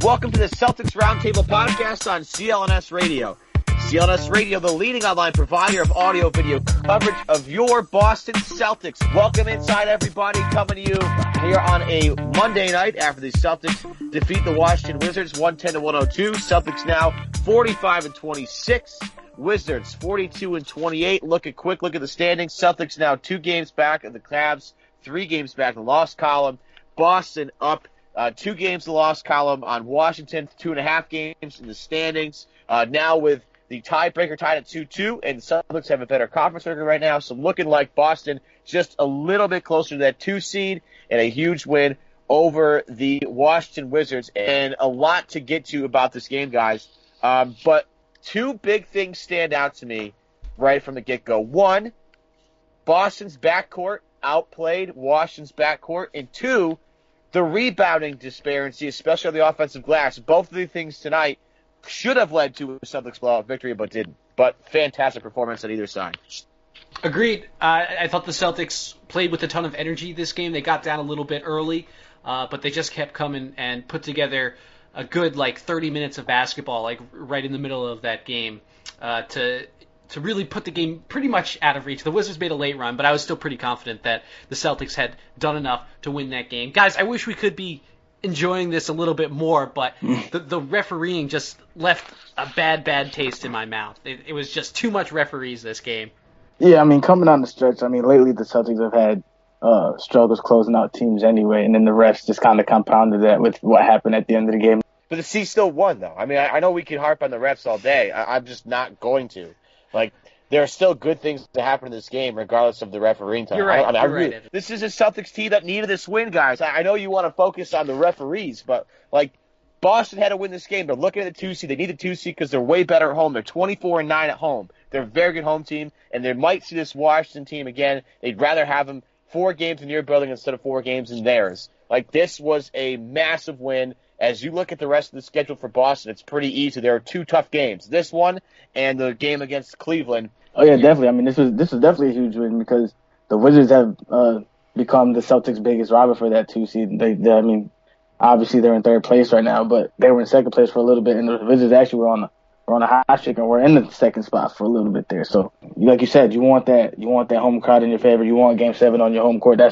Welcome to the Celtics Roundtable podcast on CLNS Radio. CLNS Radio, the leading online provider of audio-video coverage of your Boston Celtics. Welcome inside, everybody, coming to you here on a Monday night after the Celtics defeat the Washington Wizards 110-102. Celtics now 45-26. Wizards 42-28. Quick look at the standings. Celtics now 2 games back of the Cavs, 3 games back in the loss column. Boston up 2 games in the loss column on Washington, 2.5 games in the standings. Now with the tiebreaker tied at 2-2, and the Celtics have a better conference record right now, so looking like Boston just a little bit closer to that 2 seed and a huge win over the Washington Wizards. And a lot to get to about this game, guys. But 2 big things stand out to me right from the get-go. 1, Boston's backcourt outplayed Washington's backcourt. And 2, the rebounding disparity, especially on the offensive glass. Both of these things tonight should have led to a Celtics blowout victory, but didn't. But fantastic performance on either side. Agreed. I thought the Celtics played with a ton of energy this game. They got down a little bit early, but they just kept coming and put together a good 30 minutes of basketball, right in the middle of that game, to really put the game pretty much out of reach. The Wizards made a late run, but I was still pretty confident that the Celtics had done enough to win that game. Guys, I wish we could be enjoying this a little bit more, but the refereeing just left a bad taste in my mouth. It was just too much referees this game. Yeah, coming down the stretch, lately the Celtics have had struggles closing out teams anyway, and then the refs just kind of compounded that with what happened at the end of the game. But the C still won, though. I know we can harp on the refs all day. I'm just not going to. There are still good things to happen in this game, regardless of the refereeing time. You're right. This is a Celtics team that needed this win, guys. I know you want to focus on the referees, but Boston had to win this game. They're looking at the 2 seed. They need the 2 seed because they're way better at home. They're 24-9 at home. They're a very good home team, and they might see this Washington team again. They'd rather have them 4 games in your building instead of 4 games in theirs. This was a massive win. As you look at the rest of the schedule for Boston, it's pretty easy. There are 2 tough games. This one and the game against Cleveland. Oh, yeah, definitely. This was definitely a huge win because the Wizards have become the Celtics' biggest rival for that 2 seed. Obviously they're in 3rd place right now, but they were in 2nd place for a little bit, and the Wizards actually were on a hot streak and were in the 2nd spot for a little bit there. So, like you said, you want that home crowd in your favor. You want Game 7 on your home court.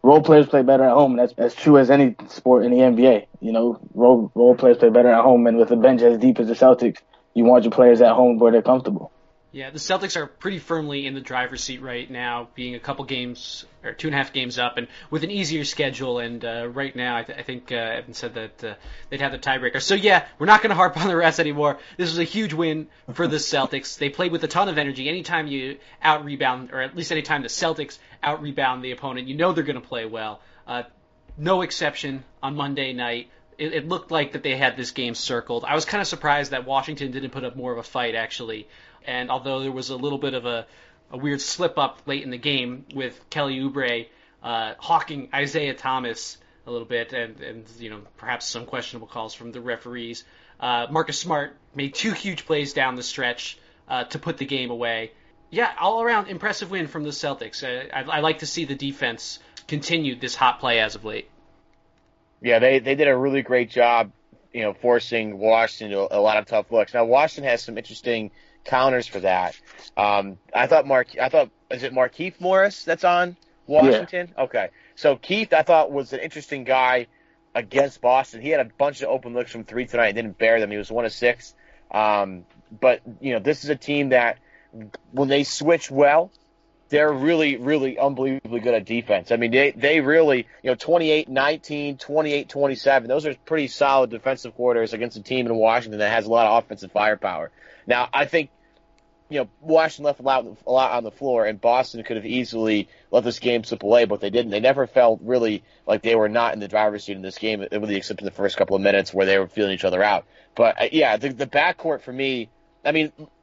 Role players play better at home. That's as true as any sport in the NBA. Role players play better at home, and with a bench as deep as the Celtics, you want your players at home where they're comfortable. Yeah, the Celtics are pretty firmly in the driver's seat right now, being a couple games or 2.5 games up, and with an easier schedule. And right now, I think Evan said that they'd have the tiebreaker. So yeah, we're not going to harp on the rest anymore. This was a huge win for the Celtics. They played with a ton of energy. Anytime you out-rebound, or at least anytime the Celtics out-rebound the opponent, you know they're going to play well. No exception on Monday night. It looked like that they had this game circled. I was kind of surprised that Washington didn't put up more of a fight, actually. And although there was a little bit of a weird slip-up late in the game with Kelly Oubre hawking Isaiah Thomas a little bit and perhaps some questionable calls from the referees, Marcus Smart made 2 huge plays down the stretch to put the game away. Yeah, all-around impressive win from the Celtics. I like to see the defense continue this hot play as of late. Yeah, they did a really great job, forcing Washington to a lot of tough looks. Now, Washington has some interesting counters for that. I thought is it Markieff Morris that's on Washington? Yeah. Okay. So Keith, I thought, was an interesting guy against Boston. He had a bunch of open looks from 3 tonight and didn't bear them. He was 1 of 6. But this is a team that when they switch well, they're really, really unbelievably good at defense. They really, 28-19, 28-27, those are pretty solid defensive quarters against a team in Washington that has a lot of offensive firepower. Now, I think, Washington left a lot on the floor, and Boston could have easily let this game slip away, but they didn't. They never felt really like they were not in the driver's seat in this game, with the exception of the first couple of minutes where they were feeling each other out. But, the backcourt for me,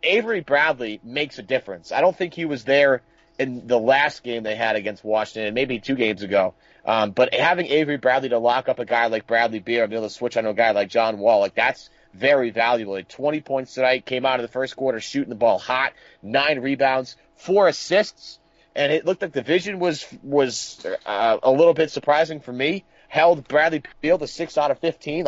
Avery Bradley makes a difference. I don't think he was there in the last game they had against Washington, and maybe 2 games ago. But having Avery Bradley to lock up a guy like Bradley Beal and be able to switch on a guy like John Wall, that's very valuable. 20 points tonight, came out of the first quarter shooting the ball hot, 9 rebounds, 4 assists, and it looked like the vision was a little bit surprising for me. Held Bradley Beal to 6 out of 15.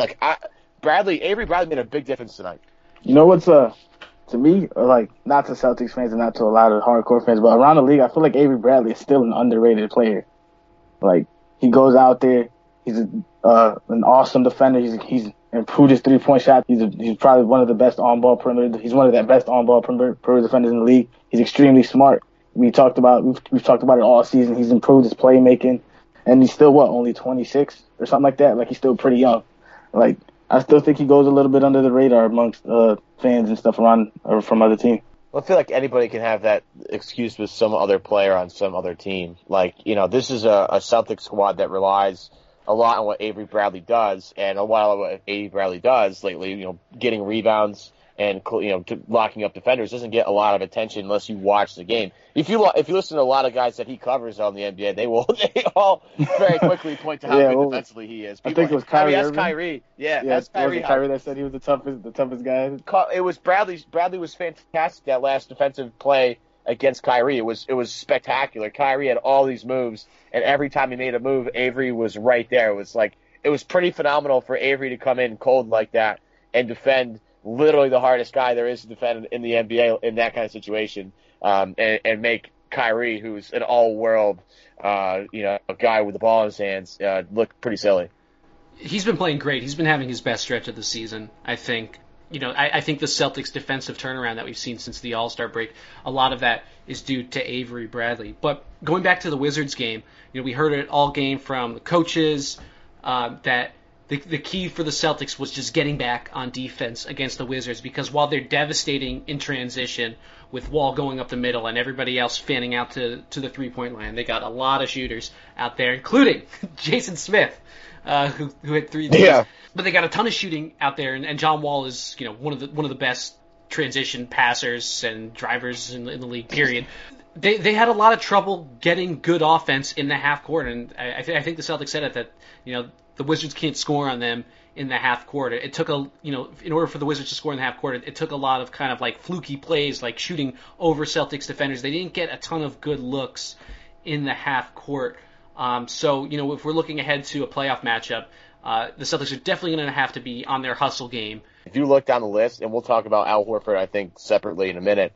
Avery Bradley made a big difference tonight. You know what's to me, like, not to Celtics fans and not to a lot of hardcore fans, but around the league, I feel like Avery Bradley is still an underrated player. Like, he goes out there, he's an awesome defender. He's improved his 3-point shot. He's probably one of the best on-ball perimeter. He's one of the best on-ball perimeter defenders in the league. He's extremely smart. We've talked about it all season. He's improved his playmaking, and he's still only 26 or something like that. Like, he's still pretty young. Like, I still think he goes a little bit under the radar amongst fans and stuff around or from other teams. Well, I feel like anybody can have that excuse with some other player on some other team. Like, this is a Celtics squad that relies a lot on what Avery Bradley does, and a lot of what Avery Bradley does lately, getting rebounds and locking up defenders doesn't get a lot of attention unless you watch the game. If you listen to a lot of guys that he covers on the NBA, they all very quickly point to how good defensively he is. I think it was Kyrie. That's Kyrie. That's Kyrie. Kyrie that said he was the toughest guy. It was Bradley. Bradley was fantastic that last defensive play against Kyrie. It was spectacular. Kyrie had all these moves, and every time he made a move, Avery was right there. It was pretty phenomenal for Avery to come in cold like that and defend literally the hardest guy there is to defend in the NBA in that kind of situation, and make Kyrie, who's an all-world, a guy with the ball in his hands, look pretty silly. He's been playing great. He's been having his best stretch of the season, I think. I think the Celtics' defensive turnaround that we've seen since the All-Star break, a lot of that is due to Avery Bradley. But going back to the Wizards game, we heard it all game from the coaches that the key for the Celtics was just getting back on defense against the Wizards, because while they're devastating in transition with Wall going up the middle and everybody else fanning out to the three-point line, they got a lot of shooters out there, including Jason Smith, who hit 3 threes. Yeah. But they got a ton of shooting out there, and John Wall is one of the best transition passers and drivers in the league. Period. They had a lot of trouble getting good offense in the half court, and I think the Celtics said it that the Wizards can't score on them in the half court. It took in order for the Wizards to score in the half court, it took a lot of kind of like fluky plays, like shooting over Celtics defenders. They didn't get a ton of good looks in the half court. So if we're looking ahead to a playoff matchup, the Celtics are definitely going to have to be on their hustle game. If you look down the list, and we'll talk about Al Horford, I think, separately in a minute,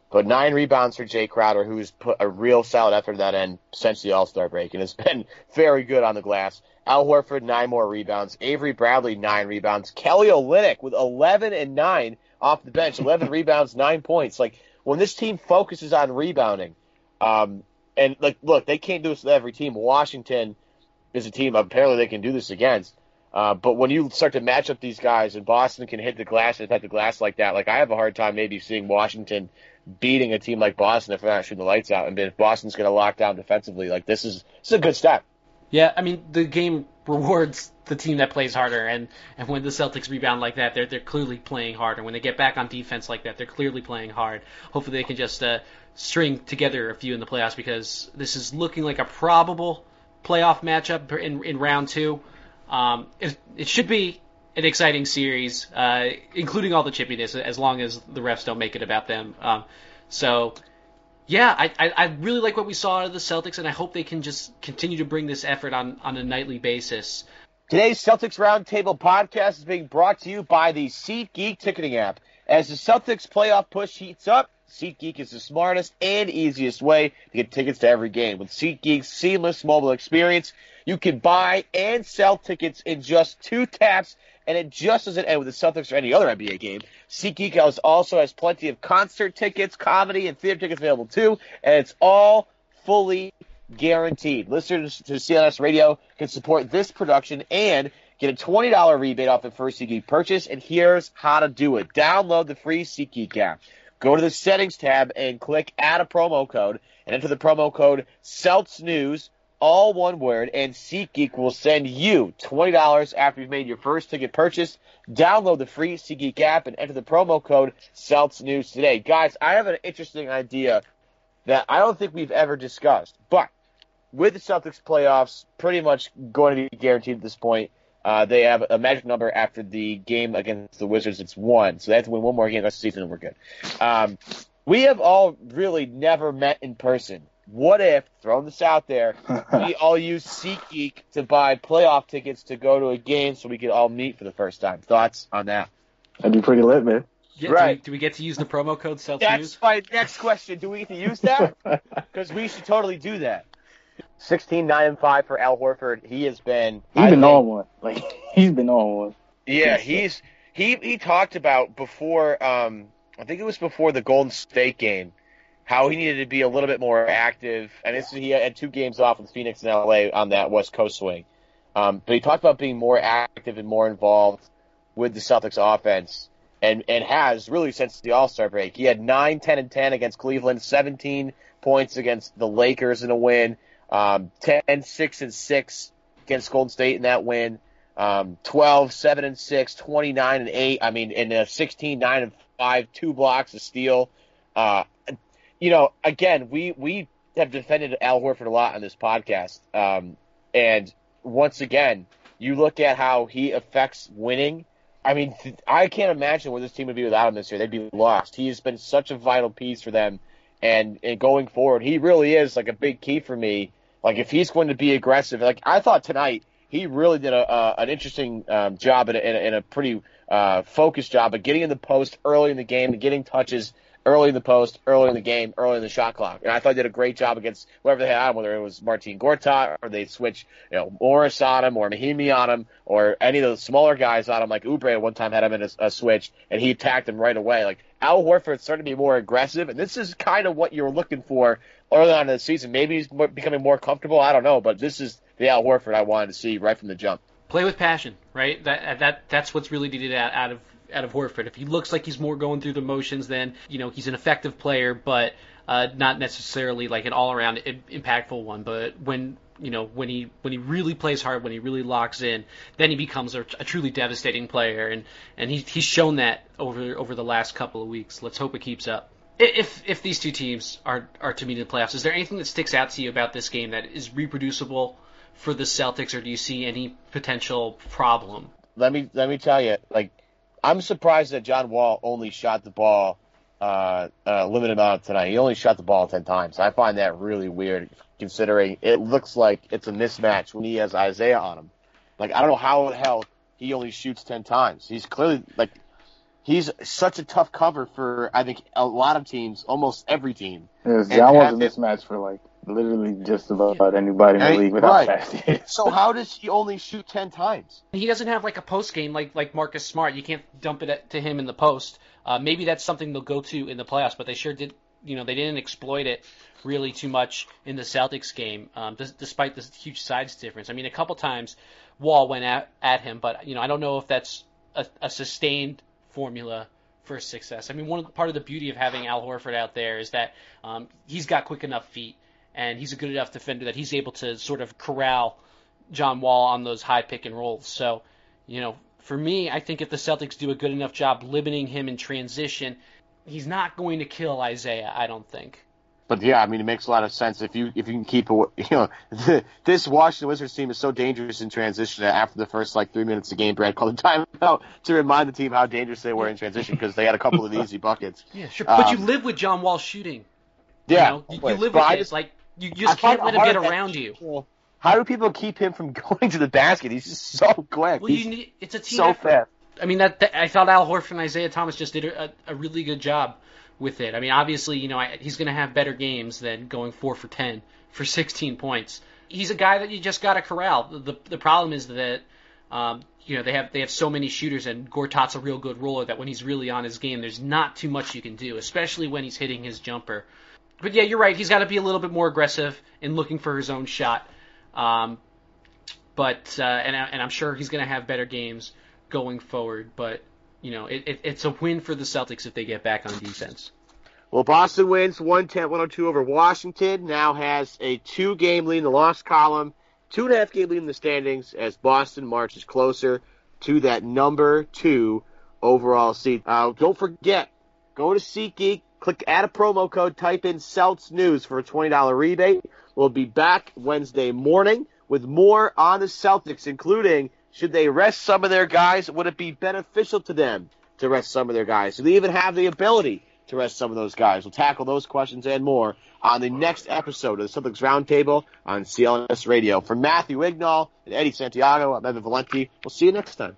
but 9 rebounds for Jay Crowder, who's put a real solid effort at that end since the All-Star break and has been very good on the glass. Al Horford, 9 more rebounds. Avery Bradley, 9 rebounds. Kelly Olynyk with 11 and 9 off the bench. 11 rebounds, 9 points. Like, when this team focuses on rebounding, and, look, they can't do this with every team. Washington is a team apparently they can do this against. But when you start to match up these guys, and Boston can hit the glass like that, like, I have a hard time maybe seeing Washington beating a team like Boston if they're not shooting the lights out. And if Boston's going to lock down defensively, like, this is a good step. Yeah, I mean, the game rewards the team that plays harder, and when the Celtics rebound like that, they're clearly playing hard. And when they get back on defense like that, they're clearly playing hard. Hopefully they can just string together a few in the playoffs, because this is looking like a probable playoff matchup in round 2. It should be an exciting series, including all the chippiness, as long as the refs don't make it about them. Yeah, I really like what we saw out of the Celtics, and I hope they can just continue to bring this effort on a nightly basis. Today's Celtics Roundtable podcast is being brought to you by the SeatGeek ticketing app. As the Celtics playoff push heats up, SeatGeek is the smartest and easiest way to get tickets to every game. With SeatGeek's seamless mobile experience, you can buy and sell tickets in just 2 taps, and it just doesn't end with the Celtics or any other NBA game. SeatGeek also has plenty of concert tickets, comedy, and theater tickets available too, and it's all fully guaranteed. Listeners to CLNS Radio can support this production and get a $20 rebate off the first SeatGeek purchase, and here's how to do it. Download the free SeatGeek app. Go to the Settings tab and click Add a Promo Code, and enter the promo code CELTSNEWS, all one word, and SeatGeek will send you $20 after you've made your first ticket purchase. Download the free SeatGeek app and enter the promo code CELTSNEWS today. Guys, I have an interesting idea that I don't think we've ever discussed, but with the Celtics playoffs pretty much going to be guaranteed at this point, they have a magic number after the game against the Wizards. It's 1, so they have to win one more game this season and we're good. We have all really never met in person. what if, throwing this out there, we all use SeatGeek to buy playoff tickets to go to a game so we could all meet for the first time? Thoughts on that? That'd be pretty lit, man. Yeah, Right. Do we get to use the promo code CELTS That's my next question. Do we get to use that? Because we should totally do that. 16-9-5 for Al Horford. He has been. He's been on one. Like, he's been on one. Yeah, he talked about before. I think it was before the Golden State game, how he needed to be a little bit more active. And he had 2 games off with Phoenix and LA on that West Coast swing. But he talked about being more active and more involved with the Celtics offense, and has really since the All-Star break. He had 9, 10, and 10 against Cleveland, 17 points against the Lakers in a win, 10, 6, and 6 against Golden State in that win, 12, 7, and 6, 29 and 8. I mean, in 16, 9, and 5, 2 blocks, a steal. Again, we have defended Al Horford a lot on this podcast. And once again, you look at how he affects winning. I mean, I can't imagine where this team would be without him this year. They'd be lost. He has been such a vital piece for them. And going forward, he really is like a big key for me. Like, if he's going to be aggressive, like I thought tonight, he really did an interesting job in a pretty focused job of getting in the post early in the game and getting touches early in the post, early in the game, early in the shot clock. And I thought he did a great job against whoever they had, whether it was Martin Gortat or they switch, Morris on him or Mahimi on him or any of those smaller guys on him, like Oubre at one time had him in a switch, and he attacked him right away. Like, Al Horford's starting to be more aggressive, and this is kind of what you were looking for early on in the season. Maybe he's becoming more comfortable. I don't know, but this is the Al Horford I wanted to see right from the jump. Play with passion, right? That's what's really needed out of Horford. If he looks like he's more going through the motions, then he's an effective player, but not necessarily like an all-around impactful one. But when he really plays hard, when he really locks in, then he becomes a truly devastating player, and he's shown that over the last couple of weeks. Let's hope it keeps up. If these two teams are to meet in the playoffs, is there anything that sticks out to you about this game that is reproducible for the Celtics, or do you see any potential problem? Let me tell you, like, I'm surprised that John Wall only shot the ball a limited amount tonight. He only shot the ball 10 times. I find that really weird, considering it looks like it's a mismatch when he has Isaiah on him. Like, I don't know how the hell he only shoots 10 times. He's clearly, like, he's such a tough cover for, I think, a lot of teams, almost every team. Yeah, John Wall's a mismatch for, like, literally just about anybody in the league without fast. So how does he only shoot 10 times? He doesn't have like a post game like Marcus Smart. You can't dump it to him in the post. Maybe that's something they'll go to in the playoffs, but they sure did. They didn't exploit it really too much in the Celtics game, despite the huge size difference. I mean, a couple times Wall went at him, but I don't know if that's a sustained formula for success. I mean, part of the beauty of having Al Horford out there is that he's got quick enough feet, and he's a good enough defender that he's able to sort of corral John Wall on those high pick and rolls. So, for me, I think if the Celtics do a good enough job limiting him in transition, he's not going to kill Isaiah, I don't think. But yeah, I mean, it makes a lot of sense if you can keep this Washington Wizards team is so dangerous in transition that after the first 3 minutes of game, Brad called a timeout to remind the team how dangerous they were in transition because they had a couple of easy buckets. Yeah, sure. But you live with John Wall shooting. Yeah, you live with it. You just can't let him get around you. How do people keep him from going to the basket? He's just so quick. Well, it's a team so effort. fast. I mean, I thought Al Horford and Isaiah Thomas just did a really good job with it. I mean, obviously, he's going to have better games than going 4 for 10 for 16 points. He's a guy that you just got to corral. The problem is that they have so many shooters, and Gortat's a real good roller that when he's really on his game, there's not too much you can do, especially when he's hitting his jumper. But yeah, you're right. He's got to be a little bit more aggressive in looking for his own shot. And I'm sure he's going to have better games going forward. But it's a win for the Celtics if they get back on defense. Well, Boston wins 110-102 over Washington. Now has a 2-game lead in the loss column, 2.5-game lead in the standings as Boston marches closer to that number 2 overall seed. Don't forget, go to SeatGeek. Click add a promo code, type in Celts News for a $20 rebate. We'll be back Wednesday morning with more on the Celtics, including should they rest some of their guys? Would it be beneficial to them to rest some of their guys? Do they even have the ability to rest some of those guys? We'll tackle those questions and more on the next episode of the Celtics Roundtable on CLNS Radio. For Matthew Ignall and Eddie Santiago, I'm Evan Valenti. We'll see you next time.